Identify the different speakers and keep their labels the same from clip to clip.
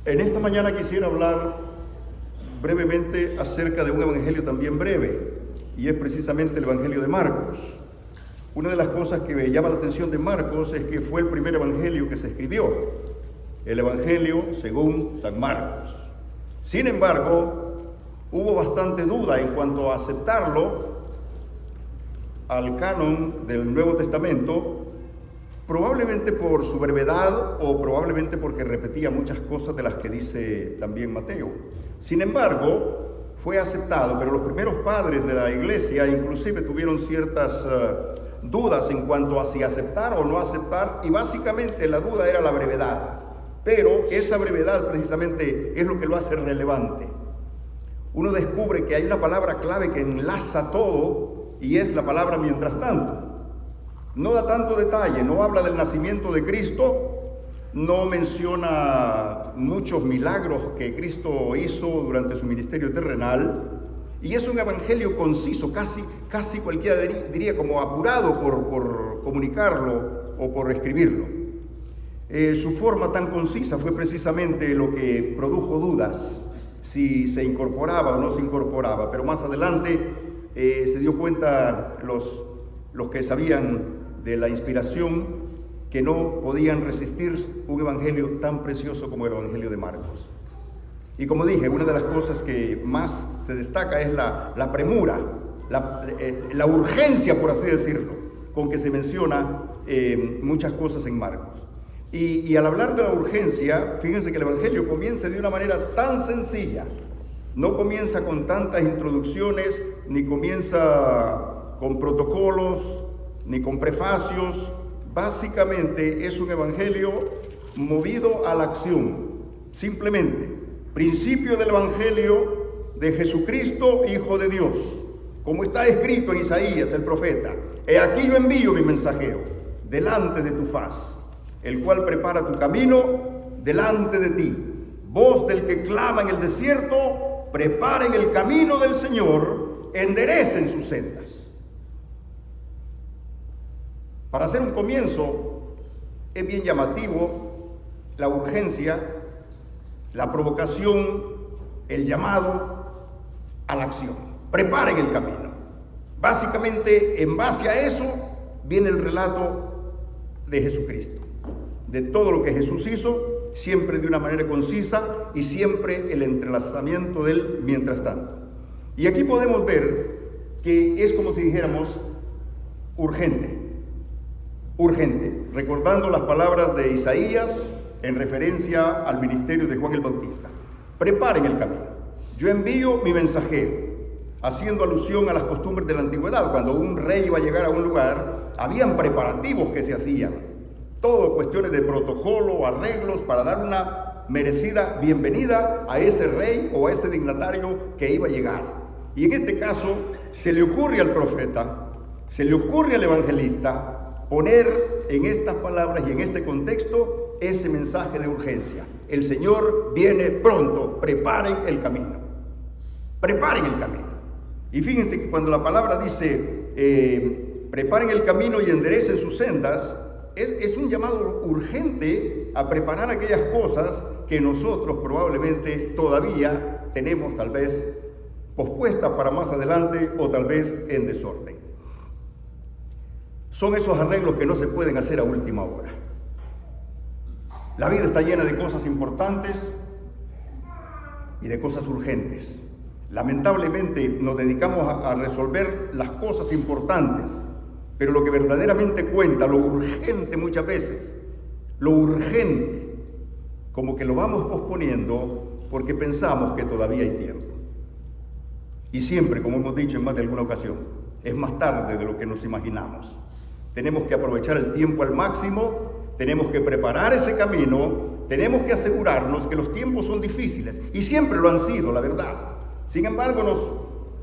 Speaker 1: En esta mañana quisiera hablar brevemente acerca de un evangelio también breve, y es precisamente el evangelio de Marcos. Una de las cosas que me llama la atención de Marcos es que fue el primer evangelio que se escribió, el evangelio según San Marcos. Sin embargo, hubo bastante duda en cuanto a aceptarlo al canon del Nuevo Testamento, probablemente por su brevedad o probablemente porque repetía muchas cosas de las que dice también Mateo. Sin embargo, fue aceptado, pero los primeros padres de la iglesia inclusive tuvieron ciertas dudas en cuanto a si aceptar o no aceptar, y básicamente la duda era la brevedad. Pero esa brevedad precisamente es lo que lo hace relevante. Uno descubre que hay una palabra clave que enlaza todo y es la palabra mientras tanto. No da tanto detalle, no habla del nacimiento de Cristo, no menciona muchos milagros que Cristo hizo durante su ministerio terrenal, y es un evangelio conciso, casi cualquiera diría como apurado por comunicarlo o por escribirlo. Su forma tan concisa fue precisamente lo que produjo dudas, si se incorporaba o no se incorporaba, pero más adelante se dio cuenta los que sabían de la inspiración que no podían resistir un evangelio tan precioso como el evangelio de Marcos. Y como dije, una de las cosas que más se destaca es la premura, la urgencia, por así decirlo, con que se menciona muchas cosas en Marcos. Y al hablar de la urgencia, fíjense que el evangelio comienza de una manera tan sencilla. No comienza con tantas introducciones, ni comienza con protocolos, ni con prefacios. Básicamente es un evangelio movido a la acción. Simplemente, principio del evangelio de Jesucristo, Hijo de Dios. Como está escrito en Isaías, el profeta: He aquí yo envío mi mensajero delante de tu faz, el cual prepara tu camino delante de ti. Voz del que clama en el desierto: preparen el camino del Señor, enderecen sus sendas. Para hacer un comienzo, es bien llamativo la urgencia, la provocación, el llamado a la acción. Preparen el camino. Básicamente, en base a eso, viene el relato de Jesucristo, de todo lo que Jesús hizo, siempre de una manera concisa y siempre el entrelazamiento del mientras tanto. Y aquí podemos ver que es como si dijéramos urgente, recordando las palabras de Isaías en referencia al ministerio de Juan el Bautista. Preparen el camino, yo envío mi mensajero, haciendo alusión a las costumbres de la antigüedad. Cuando un rey iba a llegar a un lugar, habían preparativos que se hacían, todo cuestiones de protocolo, arreglos para dar una merecida bienvenida a ese rey o a ese dignatario que iba a llegar. Y en este caso se le ocurre al profeta, se le ocurre al evangelista poner en estas palabras y en este contexto ese mensaje de urgencia. El Señor viene pronto, preparen el camino. Preparen el camino. Y fíjense que cuando la palabra dice preparen el camino y enderecen sus sendas, es un llamado urgente a preparar aquellas cosas que nosotros probablemente todavía tenemos tal vez pospuestas para más adelante o tal vez en desorden. Son esos arreglos que no se pueden hacer a última hora. La vida está llena de cosas importantes y de cosas urgentes. Lamentablemente nos dedicamos a resolver las cosas importantes, pero lo que verdaderamente cuenta, lo urgente muchas veces, lo urgente, como que lo vamos posponiendo porque pensamos que todavía hay tiempo. Y siempre, como hemos dicho en más de alguna ocasión, es más tarde de lo que nos imaginamos. Tenemos que aprovechar el tiempo al máximo, tenemos que preparar ese camino, tenemos que asegurarnos que los tiempos son difíciles, y siempre lo han sido, la verdad. Sin embargo, nos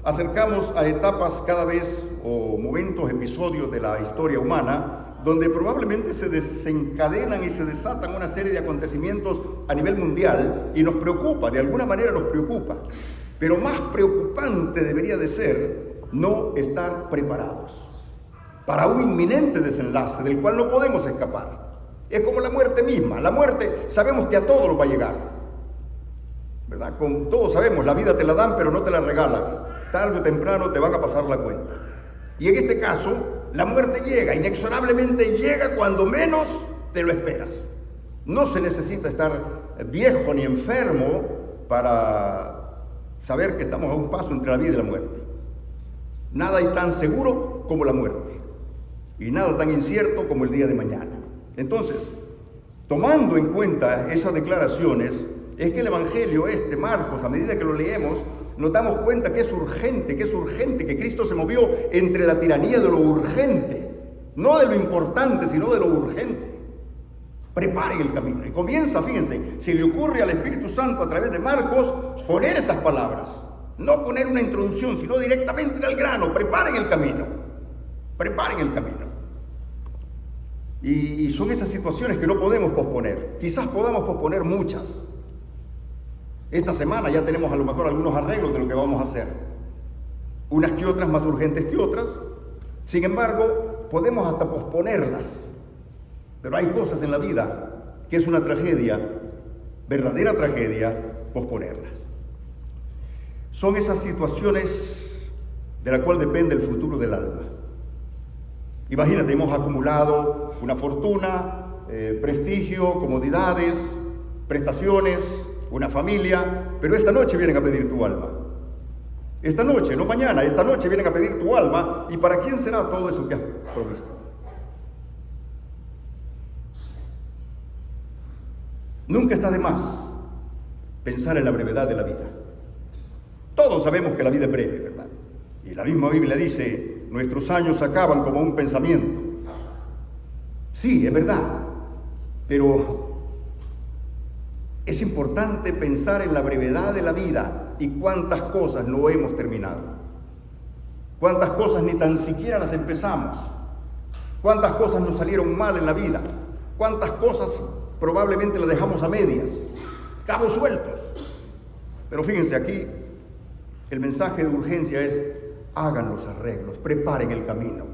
Speaker 1: acercamos a etapas cada vez, o momentos, episodios de la historia humana, donde probablemente se desencadenan y se desatan una serie de acontecimientos a nivel mundial, y nos preocupa, de alguna manera nos preocupa. Pero más preocupante debería de ser no estar preparados para un inminente desenlace del cual no podemos escapar. Es como la muerte misma. La muerte sabemos que a todos nos va a llegar. ¿verdad? Todos sabemos, la vida te la dan, pero no te la regalan. Tarde o temprano te van a pasar la cuenta. Y en este caso, la muerte llega, inexorablemente llega cuando menos te lo esperas. No se necesita estar viejo ni enfermo para saber que estamos a un paso entre la vida y la muerte. Nada hay tan seguro como la muerte, y nada tan incierto como el día de mañana. Entonces, tomando en cuenta esas declaraciones, es que el Evangelio Marcos, a medida que lo leemos, nos damos cuenta que es urgente, que Cristo se movió entre la tiranía de lo urgente, no de lo importante, sino de lo urgente. Preparen el camino. Y comienza, fíjense, se le ocurre al Espíritu Santo a través de Marcos poner esas palabras, no poner una introducción, sino directamente al grano. Preparen el camino, preparen el camino. Y son esas situaciones que no podemos posponer. Quizás podamos posponer muchas. Esta semana ya tenemos a lo mejor algunos arreglos de lo que vamos a hacer, unas que otras más urgentes que otras. Sin embargo, podemos hasta posponerlas, pero hay cosas en la vida que es una tragedia, verdadera tragedia, posponerlas. Son esas situaciones de la cual depende el futuro del alma. Imagínate, hemos acumulado una fortuna, prestigio, comodidades, prestaciones, una familia, pero esta noche vienen a pedir tu alma. Esta noche, no mañana, esta noche vienen a pedir tu alma. ¿Y para quién será todo eso que has provisto? Nunca está de más pensar en la brevedad de la vida. Todos sabemos que la vida es breve, ¿verdad? Y la misma Biblia dice, nuestros años acaban como un pensamiento. Sí, es verdad, pero es importante pensar en la brevedad de la vida y cuántas cosas no hemos terminado. Cuántas cosas ni tan siquiera las empezamos. Cuántas cosas nos salieron mal en la vida. Cuántas cosas probablemente las dejamos a medias, cabos sueltos. Pero fíjense aquí, el mensaje de urgencia es: hagan los arreglos, preparen el camino,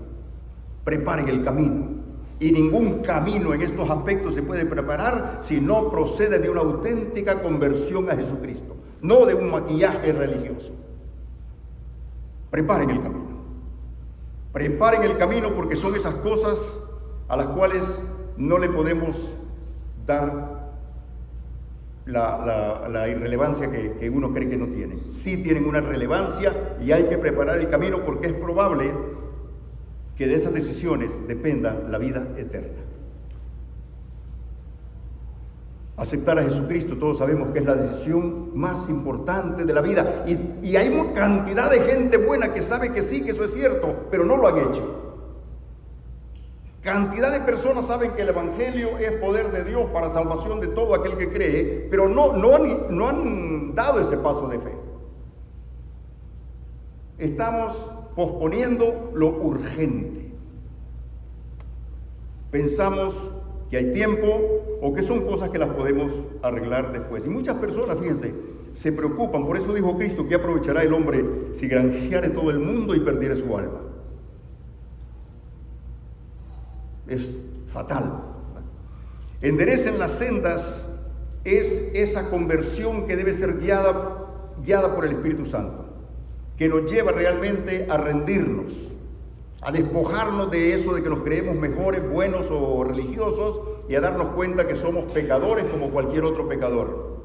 Speaker 1: preparen el camino. Y ningún camino en estos aspectos se puede preparar si no procede de una auténtica conversión a Jesucristo, no de un maquillaje religioso. Preparen el camino. Preparen el camino, porque son esas cosas a las cuales no le podemos dar la irrelevancia que uno cree que no tienen. Sí tienen una relevancia y hay que preparar el camino, porque es probable que de esas decisiones dependa la vida eterna. Aceptar a Jesucristo, todos sabemos que es la decisión más importante de la vida, y hay una cantidad de gente buena que sabe que sí, que eso es cierto, pero no lo han hecho. Cantidad de personas saben que el Evangelio es poder de Dios para salvación de todo aquel que cree, pero no han dado ese paso de fe. Estamos posponiendo lo urgente. Pensamos que hay tiempo o que son cosas que las podemos arreglar después. Y muchas personas, fíjense, se preocupan. Por eso dijo Cristo: ¿qué aprovechará el hombre si granjeare todo el mundo y perdiere su alma? Es fatal. Enderecen las sendas es esa conversión que debe ser guiada por el Espíritu Santo, que nos lleva realmente a rendirnos, a despojarnos de eso de que nos creemos mejores, buenos o religiosos, y a darnos cuenta que somos pecadores como cualquier otro pecador,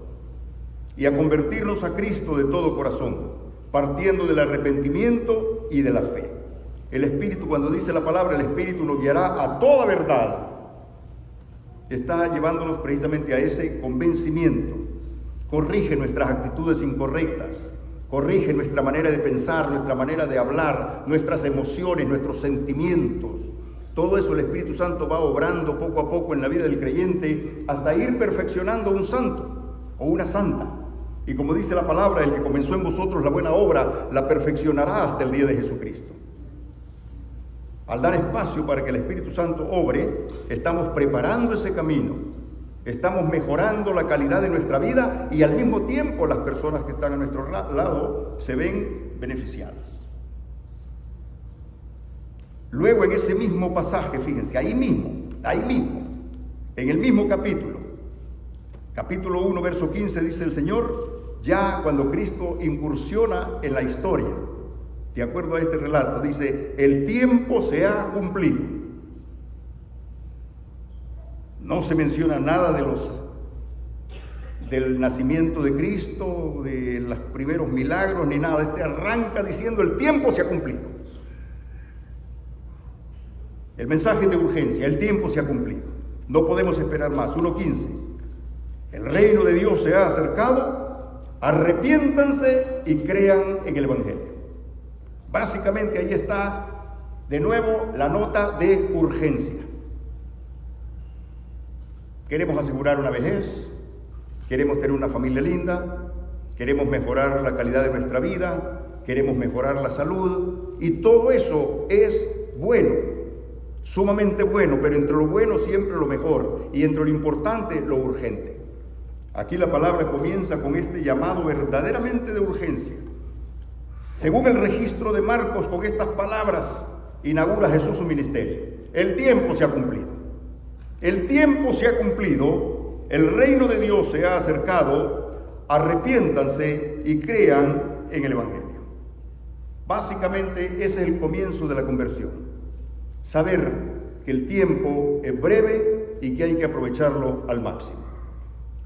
Speaker 1: y a convertirnos a Cristo de todo corazón, partiendo del arrepentimiento y de la fe. El Espíritu, cuando dice la palabra, el Espíritu nos guiará a toda verdad, está llevándonos precisamente a ese convencimiento. Corrige nuestras actitudes incorrectas, corrige nuestra manera de pensar, nuestra manera de hablar, nuestras emociones, nuestros sentimientos. Todo eso el Espíritu Santo va obrando poco a poco en la vida del creyente hasta ir perfeccionando un santo o una santa. Y como dice la palabra, el que comenzó en vosotros la buena obra, la perfeccionará hasta el día de Jesucristo. Al dar espacio para que el Espíritu Santo obre, estamos preparando ese camino, estamos mejorando la calidad de nuestra vida, y al mismo tiempo las personas que están a nuestro lado se ven beneficiadas. Luego, en ese mismo pasaje, fíjense, ahí mismo, en el mismo capítulo 1, verso 15, dice el Señor: ya cuando Cristo incursiona en la historia, de acuerdo a este relato, dice, el tiempo se ha cumplido. No se menciona nada del nacimiento de Cristo, de los primeros milagros, ni nada. Este arranca diciendo, el tiempo se ha cumplido. El mensaje de urgencia, el tiempo se ha cumplido. No podemos esperar más. 1:15. El reino de Dios se ha acercado, arrepiéntanse y crean en el Evangelio. Básicamente ahí está de nuevo la nota de urgencia. Queremos asegurar una vejez, queremos tener una familia linda, queremos mejorar la calidad de nuestra vida, queremos mejorar la salud, y todo eso es bueno, sumamente bueno, pero entre lo bueno siempre lo mejor, y entre lo importante lo urgente. Aquí la palabra comienza con este llamado verdaderamente de urgencia. Según el registro de Marcos, con estas palabras inaugura Jesús su ministerio. El tiempo se ha cumplido. El tiempo se ha cumplido, el reino de Dios se ha acercado, arrepiéntanse y crean en el Evangelio. Básicamente ese es el comienzo de la conversión. Saber que el tiempo es breve y que hay que aprovecharlo al máximo.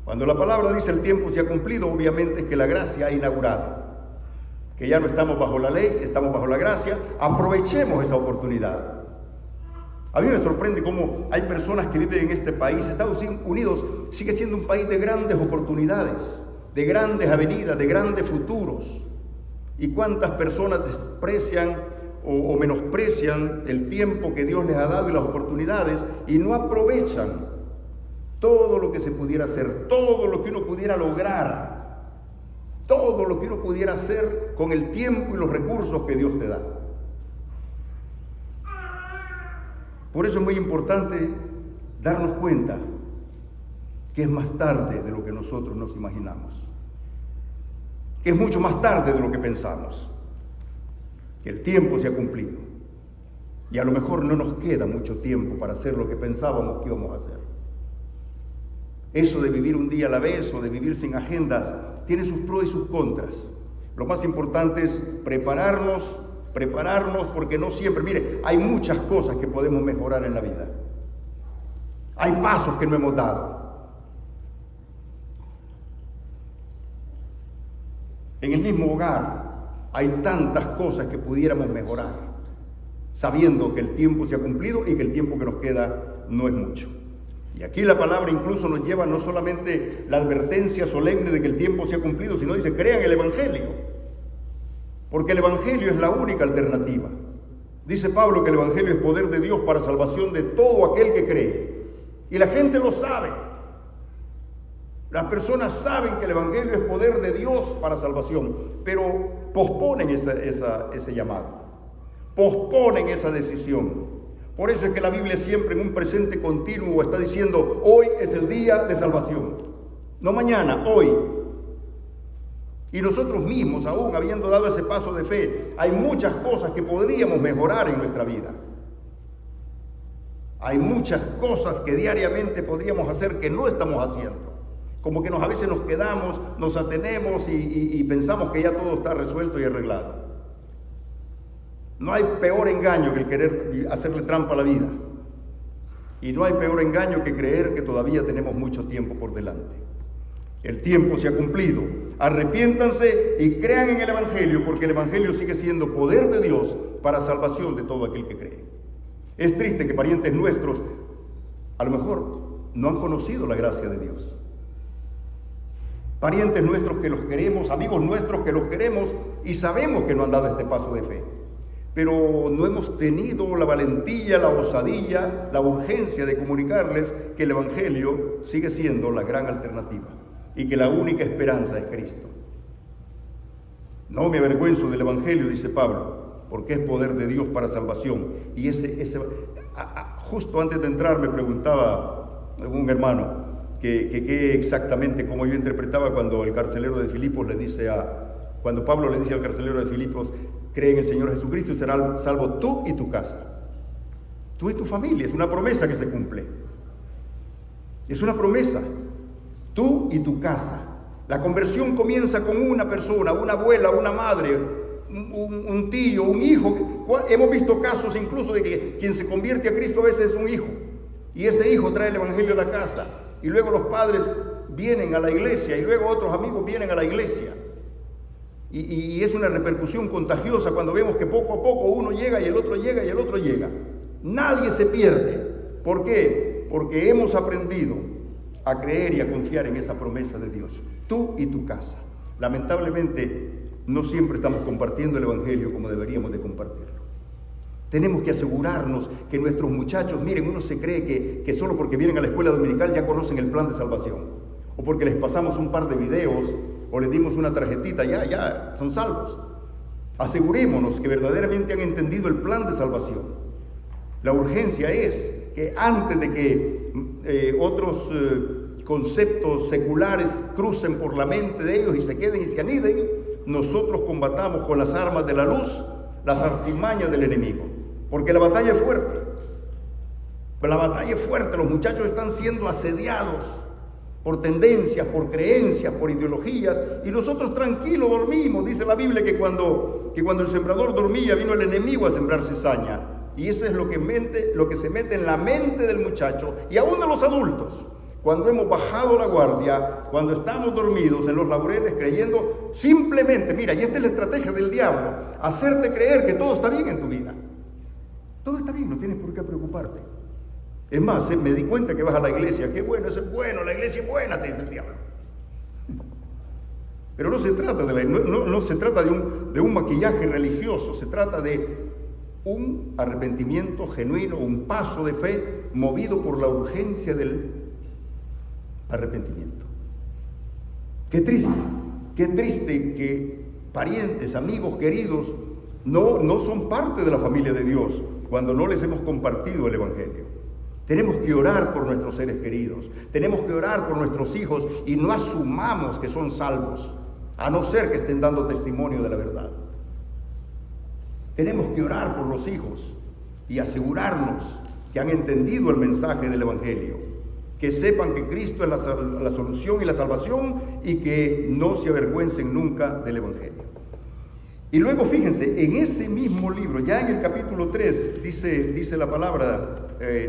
Speaker 1: Cuando la palabra dice el tiempo se ha cumplido, obviamente es que la gracia ha inaugurado. Que ya no estamos bajo la ley, estamos bajo la gracia. Aprovechemos esa oportunidad. A mí me sorprende cómo hay personas que viven en este país. Estados Unidos sigue siendo un país de grandes oportunidades, de grandes avenidas, de grandes futuros. Y cuántas personas desprecian o menosprecian el tiempo que Dios les ha dado y las oportunidades, y no aprovechan todo lo que se pudiera hacer, todo lo que uno pudiera lograr, todo lo que uno pudiera hacer con el tiempo y los recursos que Dios te da. Por eso es muy importante darnos cuenta que es más tarde de lo que nosotros nos imaginamos, que es mucho más tarde de lo que pensamos, que el tiempo se ha cumplido y a lo mejor no nos queda mucho tiempo para hacer lo que pensábamos que íbamos a hacer. Eso de vivir un día a la vez o de vivir sin agendas tiene sus pros y sus contras. Lo más importante es prepararnos porque no siempre, mire, hay muchas cosas que podemos mejorar en la vida. Hay pasos que no hemos dado. En el mismo hogar hay tantas cosas que pudiéramos mejorar, sabiendo que el tiempo se ha cumplido y que el tiempo que nos queda no es mucho. Y aquí la palabra incluso nos lleva no solamente la advertencia solemne de que el tiempo se ha cumplido, sino dice, crean el Evangelio. Porque el Evangelio es la única alternativa. Dice Pablo que el Evangelio es poder de Dios para salvación de todo aquel que cree. Y la gente lo sabe. Las personas saben que el Evangelio es poder de Dios para salvación, pero posponen ese llamado. Posponen esa decisión. Por eso es que la Biblia siempre en un presente continuo está diciendo, hoy es el día de salvación. No mañana, hoy. Y nosotros mismos, aún habiendo dado ese paso de fe, hay muchas cosas que podríamos mejorar en nuestra vida. Hay muchas cosas que diariamente podríamos hacer que no estamos haciendo. Como que a veces nos quedamos, nos atenemos y pensamos que ya todo está resuelto y arreglado. No hay peor engaño que el querer hacerle trampa a la vida. Y no hay peor engaño que creer que todavía tenemos mucho tiempo por delante. El tiempo se ha cumplido. Arrepiéntanse y crean en el Evangelio, porque el Evangelio sigue siendo poder de Dios para salvación de todo aquel que cree. Es triste que parientes nuestros, a lo mejor, no han conocido la gracia de Dios. Parientes nuestros que los queremos, amigos nuestros que los queremos y sabemos que no han dado este paso de fe. Pero no hemos tenido la valentía, la osadía, la urgencia de comunicarles que el Evangelio sigue siendo la gran alternativa y que la única esperanza es Cristo. No me avergüenzo del Evangelio, dice Pablo, porque es poder de Dios para salvación. Y justo antes de entrar me preguntaba un hermano que exactamente como yo interpretaba cuando el carcelero de Filipos cuando Pablo le dice al carcelero de Filipos, cree en el Señor Jesucristo y serás salvo tú y tu casa. Tú y tu familia, es una promesa que se cumple. Es una promesa. Tú y tu casa. La conversión comienza con una persona, una abuela, una madre, un tío, un hijo. Hemos visto casos incluso de que quien se convierte a Cristo a veces es un hijo, y ese hijo trae el evangelio a la casa, y luego los padres vienen a la iglesia, y luego otros amigos vienen a la iglesia, y es una repercusión contagiosa cuando vemos que poco a poco uno llega y el otro llega y el otro llega. Nadie se pierde. ¿Por qué? Porque hemos aprendido a creer y a confiar en esa promesa de Dios, tú y tu casa. Lamentablemente no siempre estamos compartiendo el evangelio como deberíamos de compartirlo. Tenemos que asegurarnos que nuestros muchachos, miren, uno se cree que solo porque vienen a la escuela dominical ya conocen el plan de salvación, o porque les pasamos un par de videos o les dimos una tarjetita, ya son salvos. Asegurémonos que verdaderamente han entendido el plan de salvación. La urgencia es que antes de que otros conceptos seculares crucen por la mente de ellos y se queden y se aniden, nosotros combatamos con las armas de la luz las artimañas del enemigo, porque la batalla es fuerte. La batalla es fuerte, los muchachos están siendo asediados por tendencias, por creencias, por ideologías, y nosotros tranquilos dormimos. Dice la Biblia que cuando el sembrador dormía, vino el enemigo a sembrar cizaña, y eso es lo que se mete en la mente del muchacho y aún de los adultos. Cuando hemos bajado la guardia, cuando estamos dormidos en los laureles creyendo simplemente, mira, y esta es la estrategia del diablo, hacerte creer que todo está bien en tu vida. Todo está bien, no tienes por qué preocuparte. Es más, me di cuenta que vas a la iglesia, qué bueno, eso es bueno, la iglesia es buena, te dice el diablo. Pero no se trata no se trata de un maquillaje religioso, se trata de un arrepentimiento genuino, un paso de fe movido por la urgencia del arrepentimiento. Qué triste que parientes, amigos, queridos no son parte de la familia de Dios cuando no les hemos compartido el evangelio. Tenemos que orar por nuestros seres queridos, tenemos que orar por nuestros hijos y no asumamos que son salvos, a no ser que estén dando testimonio de la verdad. Tenemos que orar por los hijos y asegurarnos que han entendido el mensaje del evangelio, que sepan que Cristo es la solución y la salvación y que no se avergüencen nunca del evangelio. Y luego fíjense, en ese mismo libro, ya en el capítulo 3, dice la palabra,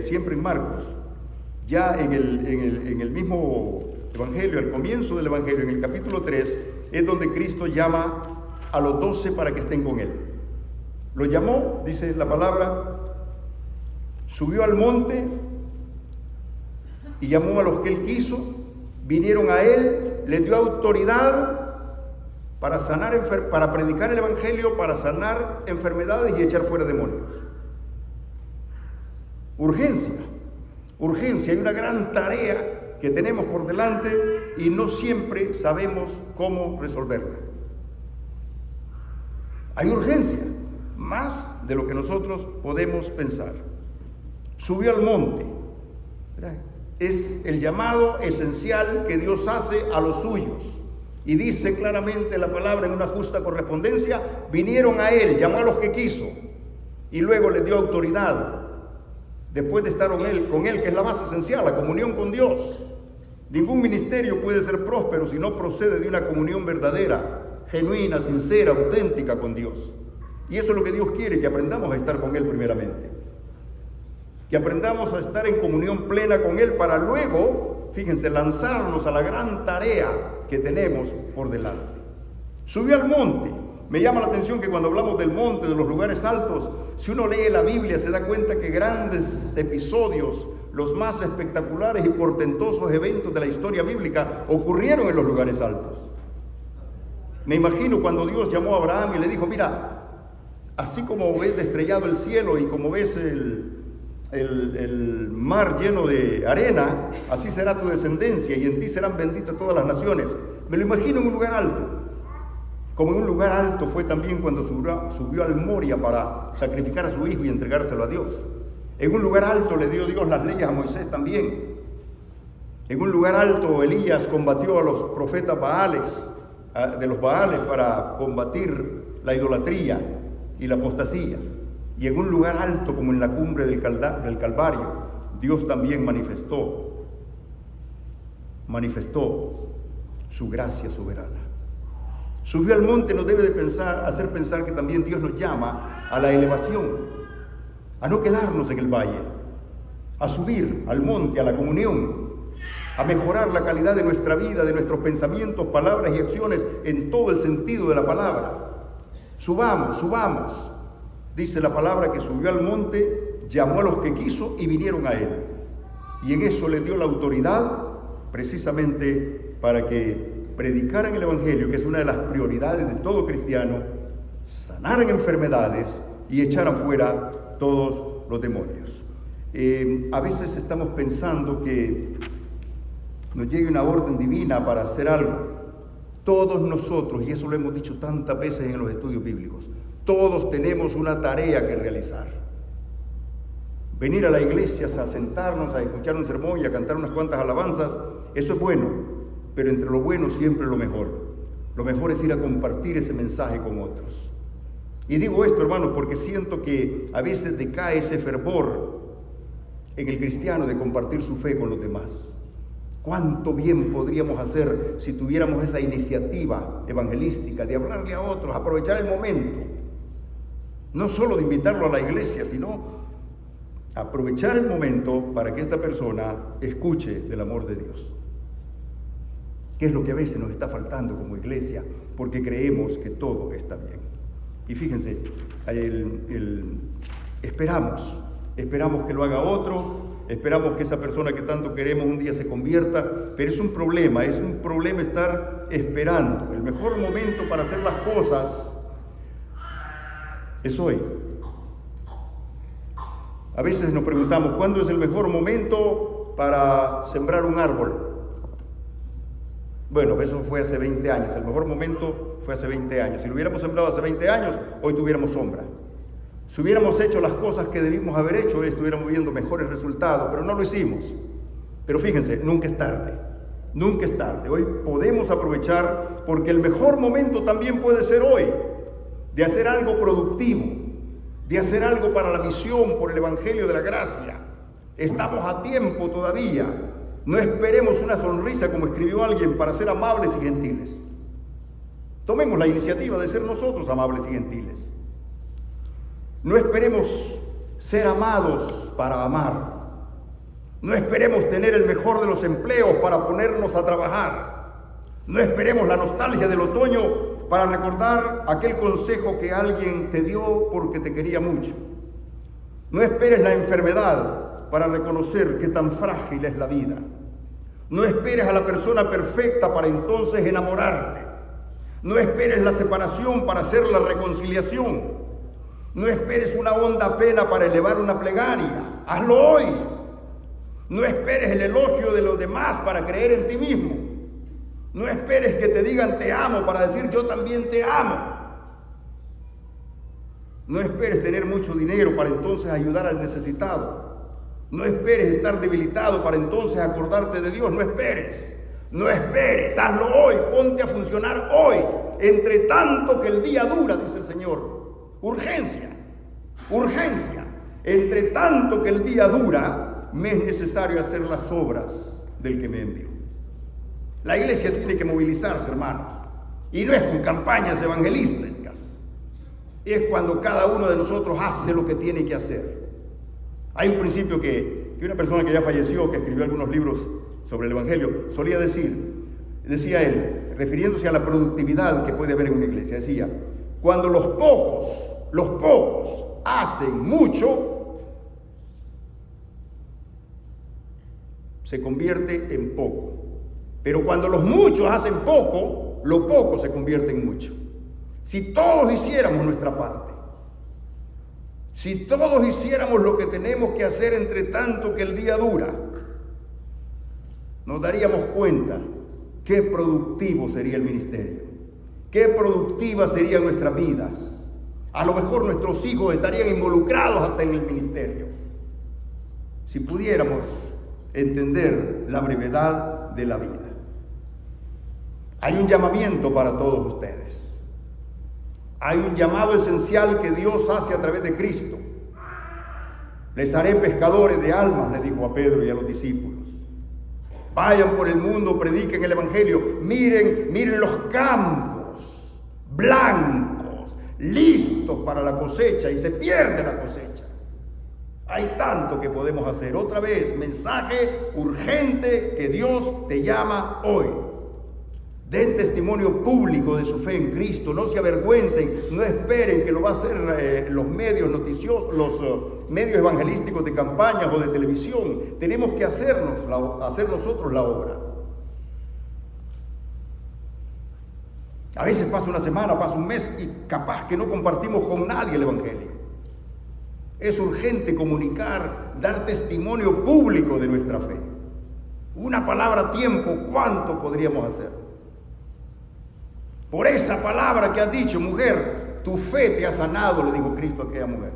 Speaker 1: siempre en Marcos, ya en el mismo evangelio, al comienzo del evangelio, en el capítulo 3, es donde Cristo llama a los 12 para que estén con él. Lo llamó, dice la palabra, subió al monte y llamó a los que él quiso, vinieron a él, les dio autoridad para predicar el evangelio, para sanar enfermedades y echar fuera demonios. Urgencia, hay una gran tarea que tenemos por delante y no siempre sabemos cómo resolverla. Hay urgencia, más de lo que nosotros podemos pensar. Subió al monte. Es el llamado esencial que Dios hace a los suyos. Y dice claramente la palabra en una justa correspondencia, vinieron a él, llamó a los que quiso, y luego les dio autoridad, después de estar con él, que es la base esencial, la comunión con Dios. Ningún ministerio puede ser próspero si no procede de una comunión verdadera, genuina, sincera, auténtica con Dios. Y eso es lo que Dios quiere, que aprendamos a estar con él primeramente. Que aprendamos a estar en comunión plena con él para luego, fíjense, lanzarnos a la gran tarea que tenemos por delante. Subió al monte. Me llama la atención que cuando hablamos del monte, de los lugares altos, si uno lee la Biblia se da cuenta que grandes episodios, los más espectaculares y portentosos eventos de la historia bíblica ocurrieron en los lugares altos. Me imagino cuando Dios llamó a Abraham y le dijo, mira, así como ves estrellado el cielo y como ves el mar lleno de arena, así será tu descendencia y en ti serán benditas todas las naciones. Me lo imagino en un lugar alto, como en un lugar alto fue también cuando subió al Moria para sacrificar a su hijo y entregárselo a Dios. En un lugar alto le dio Dios las leyes a Moisés también. En un lugar alto Elías combatió a los profetas de los Baales para combatir la idolatría y la apostasía. Y en un lugar alto como en la cumbre del Calvario, Dios también manifestó su gracia soberana. Subió al monte nos debe de hacer pensar que también Dios nos llama a la elevación, a no quedarnos en el valle, a subir al monte, a la comunión, a mejorar la calidad de nuestra vida, de nuestros pensamientos, palabras y acciones en todo el sentido de la palabra. Subamos, subamos. Dice la palabra que subió al monte, llamó a los que quiso y vinieron a él. Y en eso le dio la autoridad precisamente para que predicaran el evangelio, que es una de las prioridades de todo cristiano, sanaran enfermedades y echaran fuera todos los demonios. A veces estamos pensando que nos llegue una orden divina para hacer algo. Todos nosotros, y eso lo hemos dicho tantas veces en los estudios bíblicos, todos tenemos una tarea que realizar. Venir a la iglesia, a sentarnos, a escuchar un sermón y a cantar unas cuantas alabanzas, eso es bueno, pero entre lo bueno siempre lo mejor. Lo mejor es ir a compartir ese mensaje con otros. Y digo esto, hermanos, porque siento que a veces decae ese fervor en el cristiano de compartir su fe con los demás. ¿Cuánto bien podríamos hacer si tuviéramos esa iniciativa evangelística de hablarle a otros, aprovechar el momento? No solo de invitarlo a la iglesia, sino aprovechar el momento para que esta persona escuche del amor de Dios. ¿Qué es lo que a veces nos está faltando como iglesia? Porque creemos que todo está bien. Y fíjense, esperamos que lo haga otro. Esperamos que esa persona que tanto queremos un día se convierta, pero es un problema estar esperando. El mejor momento para hacer las cosas es hoy. A veces nos preguntamos, ¿cuándo es el mejor momento para sembrar un árbol? Bueno, eso fue hace 20 años, el mejor momento fue hace 20 años. Si lo hubiéramos sembrado hace 20 años, hoy tuviéramos sombra. Si hubiéramos hecho las cosas que debimos haber hecho, hoy estuviéramos viendo mejores resultados, pero no lo hicimos. Pero fíjense, nunca es tarde, nunca es tarde. Hoy podemos aprovechar, porque el mejor momento también puede ser hoy, de hacer algo productivo, de hacer algo para la misión, por el evangelio de la gracia. Estamos a tiempo todavía. No esperemos una sonrisa, como escribió alguien, para ser amables y gentiles. Tomemos la iniciativa de ser nosotros amables y gentiles. No esperemos ser amados para amar. No esperemos tener el mejor de los empleos para ponernos a trabajar. No esperemos la nostalgia del otoño para recordar aquel consejo que alguien te dio porque te quería mucho. No esperes la enfermedad para reconocer qué tan frágil es la vida. No esperes a la persona perfecta para entonces enamorarte. No esperes la separación para hacer la reconciliación. No esperes una honda pena para elevar una plegaria. Hazlo hoy. No esperes el elogio de los demás para creer en ti mismo. No esperes que te digan te amo para decir yo también te amo. No esperes tener mucho dinero para entonces ayudar al necesitado. No esperes estar debilitado para entonces acordarte de Dios. No esperes. No esperes. Hazlo hoy. Ponte a funcionar hoy. Entre tanto que el día dura, dice el Señor. Urgencia, urgencia. Entre tanto que el día dura, me es necesario hacer las obras del que me envió. La iglesia tiene que movilizarse, hermanos. Y no es con campañas evangelísticas. Es cuando cada uno de nosotros hace lo que tiene que hacer. Hay un principio que una persona que ya falleció, que escribió algunos libros sobre el evangelio, solía decir. Decía él, refiriéndose a la productividad que puede haber en una iglesia, decía, cuando los pocos hacen mucho, se convierte en poco. Pero cuando los muchos hacen poco, lo poco se convierte en mucho. Si todos hiciéramos nuestra parte, si todos hiciéramos lo que tenemos que hacer entre tanto que el día dura, nos daríamos cuenta qué productivo sería el ministerio, qué productivas serían nuestras vidas. A lo mejor nuestros hijos estarían involucrados hasta en el ministerio. Si pudiéramos entender la brevedad de la vida. Hay un llamamiento para todos ustedes. Hay un llamado esencial que Dios hace a través de Cristo. Les haré pescadores de almas, le dijo a Pedro y a los discípulos. Vayan por el mundo, prediquen el Evangelio. Miren los campos blancos, listos para la cosecha, y se pierde la cosecha. Hay tanto que podemos hacer. Otra vez, mensaje urgente que Dios te llama hoy. Den testimonio público de su fe en Cristo. No se avergüencen, no esperen que lo va a hacer los medios noticiosos, los medios evangelísticos de campañas o de televisión. Tenemos que hacer nosotros la obra. A veces pasa una semana, pasa un mes y capaz que no compartimos con nadie el Evangelio. Es urgente comunicar, dar testimonio público de nuestra fe. Una palabra a tiempo, ¿cuánto podríamos hacer? Por esa palabra que has dicho, mujer, tu fe te ha sanado, le dijo Cristo a aquella mujer.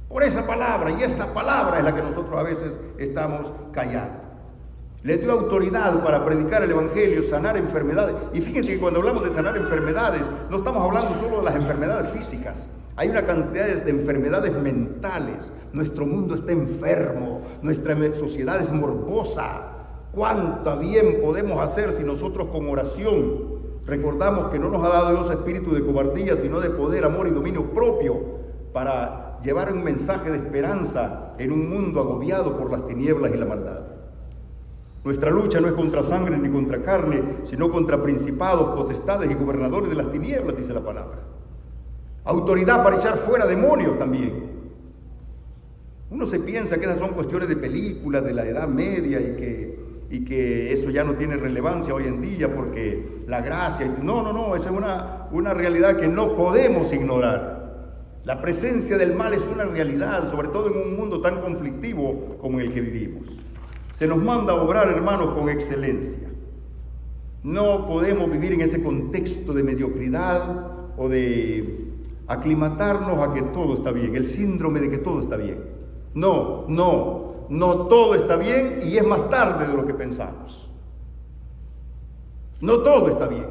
Speaker 1: Por esa palabra, y esa palabra es la que nosotros a veces estamos callando. Le dio autoridad para predicar el Evangelio, sanar enfermedades. Y fíjense que cuando hablamos de sanar enfermedades, no estamos hablando solo de las enfermedades físicas. Hay una cantidad de enfermedades mentales. Nuestro mundo está enfermo, nuestra sociedad es morbosa. ¿Cuánto bien podemos hacer si nosotros con oración recordamos que no nos ha dado Dios espíritu de cobardía, sino de poder, amor y dominio propio, para llevar un mensaje de esperanza en un mundo agobiado por las tinieblas y la maldad? Nuestra lucha no es contra sangre ni contra carne, sino contra principados, potestades y gobernadores de las tinieblas, dice la palabra. Autoridad para echar fuera demonios también. Uno se piensa que esas son cuestiones de películas de la Edad Media y que eso ya no tiene relevancia hoy en día porque la gracia... No, esa es una realidad que no podemos ignorar. La presencia del mal es una realidad, sobre todo en un mundo tan conflictivo como el que vivimos. Se nos manda a obrar, hermanos, con excelencia. No podemos vivir en ese contexto de mediocridad o de aclimatarnos a que todo está bien, el síndrome de que todo está bien. No todo está bien y es más tarde de lo que pensamos. No todo está bien.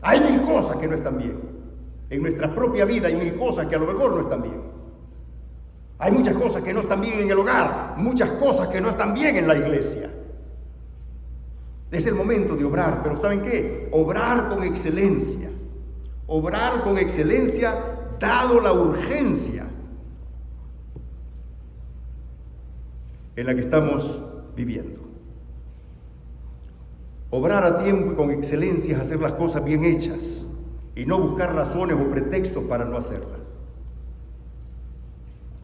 Speaker 1: Hay mil cosas que no están bien. En nuestra propia vida hay mil cosas que a lo mejor no están bien. Hay muchas cosas que no están bien en el hogar, muchas cosas que no están bien en la iglesia. Es el momento de obrar, pero ¿saben qué? Obrar con excelencia. Obrar con excelencia dado la urgencia en la que estamos viviendo. Obrar a tiempo y con excelencia es hacer las cosas bien hechas y no buscar razones o pretextos para no hacerlas.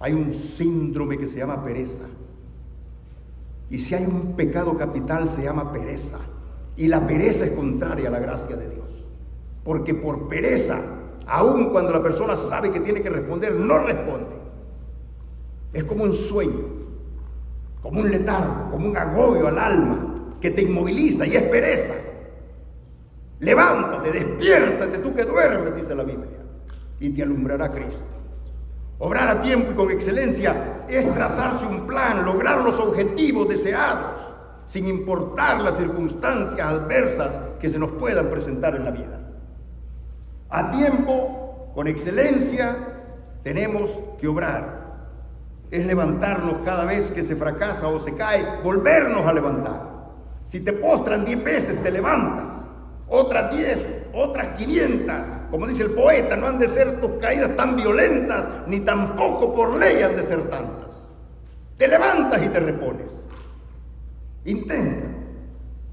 Speaker 1: Hay un síndrome que se llama pereza. Y si hay un pecado capital se llama pereza. Y la pereza es contraria a la gracia de Dios. Porque por pereza, aun cuando la persona sabe que tiene que responder, no responde. Es como un sueño, como un letargo, como un agobio al alma que te inmoviliza y es pereza. Levántate, despiértate, tú que duermes, dice la Biblia, y te alumbrará Cristo. Obrar a tiempo y con excelencia es trazarse un plan, lograr los objetivos deseados, sin importar las circunstancias adversas que se nos puedan presentar en la vida. A tiempo, con excelencia, tenemos que obrar. Es levantarnos cada vez que se fracasa o se cae, volvernos a levantar. Si te postran 10 veces, te levantas. Otras 10, otras 500. Como dice el poeta, no han de ser tus caídas tan violentas, ni tampoco por ley han de ser tantas. Te levantas y te repones. Intenta.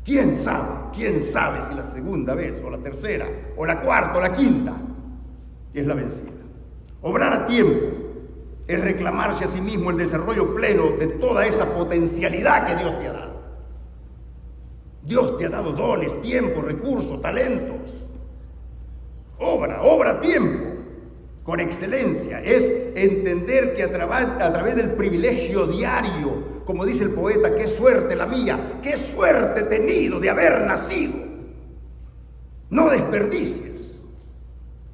Speaker 1: ¿Quién sabe si la segunda vez, o la tercera, o la cuarta, o la quinta, es la vencida? Obrar a tiempo es reclamarse a sí mismo el desarrollo pleno de toda esa potencialidad que Dios te ha dado. Dios te ha dado dones, tiempo, recursos, talentos. Obra a tiempo, con excelencia. Es entender que a través del privilegio diario, como dice el poeta, qué suerte la mía, qué suerte he tenido de haber nacido. No desperdicies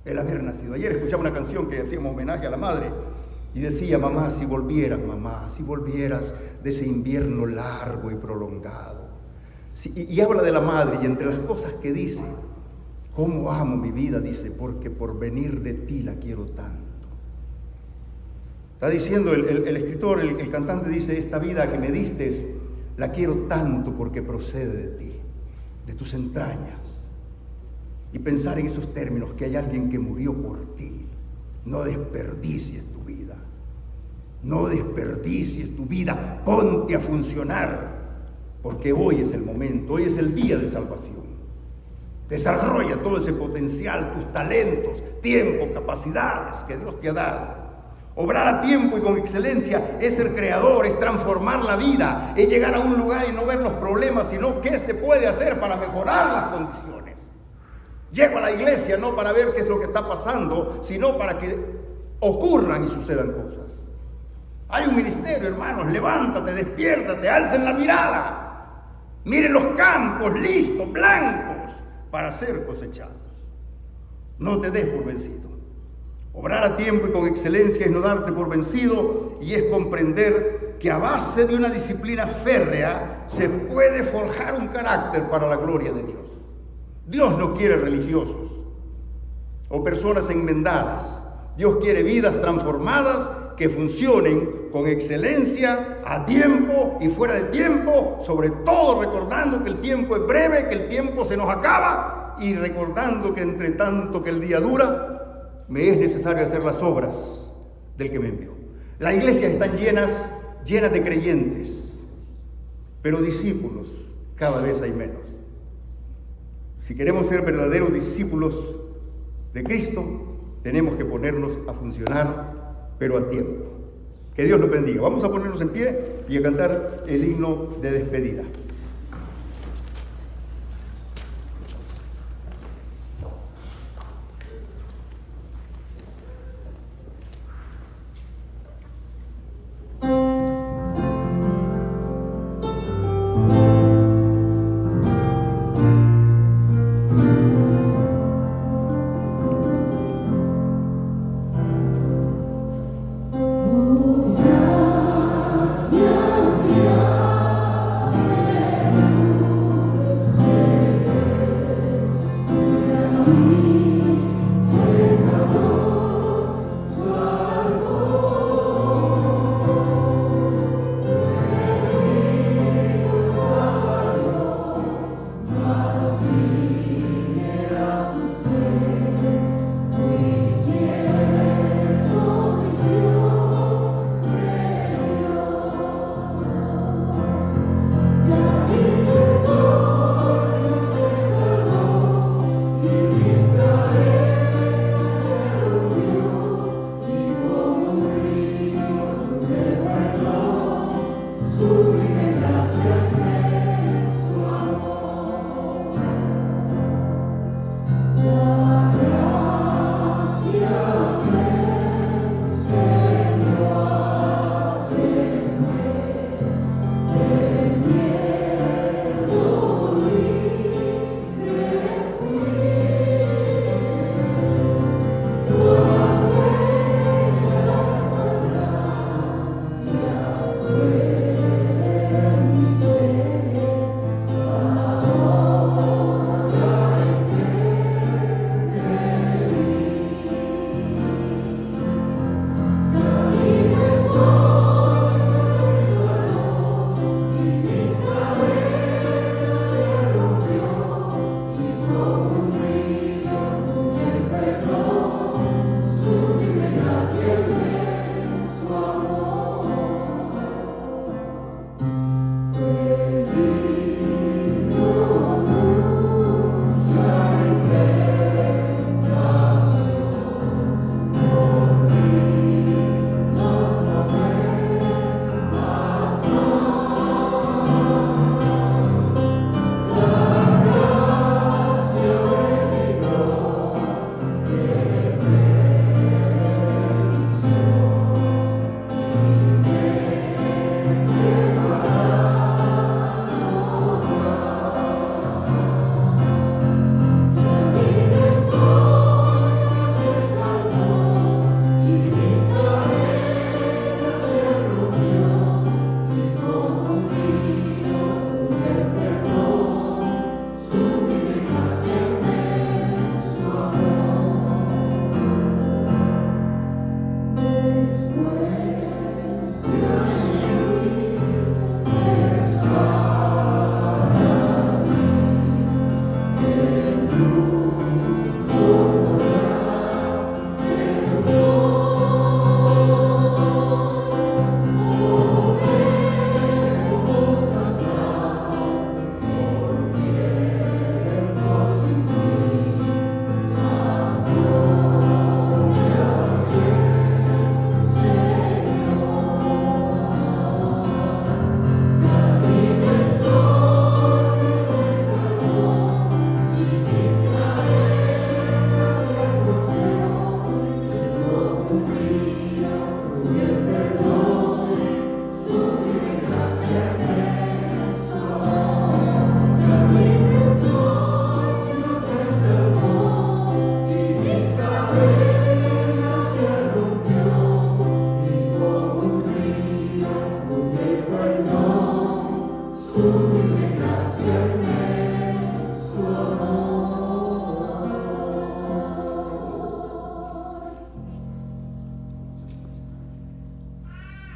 Speaker 1: el haber nacido. Ayer escuchaba una canción que hacíamos homenaje a la madre y decía: mamá, si volvieras de ese invierno largo y prolongado. Y habla de la madre, y entre las cosas que dice: cómo amo mi vida, dice, porque por venir de ti la quiero tanto. Está diciendo el escritor, el cantante dice: esta vida que me diste La quiero tanto porque procede de ti, de tus entrañas. Y pensar en esos términos, que hay alguien que murió por ti. No desperdicies tu vida. No desperdicies tu vida. Ponte a funcionar, porque hoy es el momento, hoy es el día de salvación. Desarrolla todo ese potencial, tus talentos, tiempo, capacidades que Dios te ha dado. Obrar a tiempo y con excelencia es ser creador, es transformar la vida, es llegar a un lugar y no ver los problemas, sino qué se puede hacer para mejorar las condiciones. Llego a la iglesia no para ver qué es lo que está pasando, sino para que ocurran y sucedan cosas. Hay un ministerio, hermanos, levántate, despiértate, alcen la mirada. Miren los campos listos, blancos, para ser cosechados. No te des por vencido. Obrar a tiempo y con excelencia es no darte por vencido, y es comprender que a base de una disciplina férrea se puede forjar un carácter para la gloria de Dios. Dios no quiere religiosos o personas enmendadas. Dios quiere vidas transformadas que funcionen con excelencia, a tiempo y fuera de tiempo, sobre todo recordando que el tiempo es breve, que el tiempo se nos acaba, y recordando que entre tanto que el día dura, me es necesario hacer las obras del que me envió. Las iglesias están llenas de creyentes, pero discípulos cada vez hay menos. Si queremos ser verdaderos discípulos de Cristo, tenemos que ponernos a funcionar, pero a tiempo. Que Dios los bendiga. Vamos a ponernos en pie y a cantar el himno de despedida.
Speaker 2: Gracias,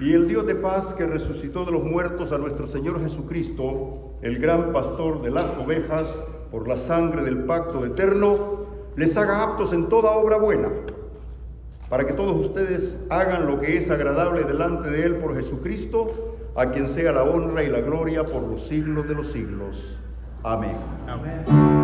Speaker 1: Y el Dios de paz, que resucitó de los muertos a nuestro Señor Jesucristo, el gran pastor de las ovejas, por la sangre del pacto eterno, les haga aptos en toda obra buena, para que todos ustedes hagan lo que es agradable delante de Él por Jesucristo, a quien sea la honra y la gloria por los siglos de los siglos. Amén.
Speaker 2: Amén.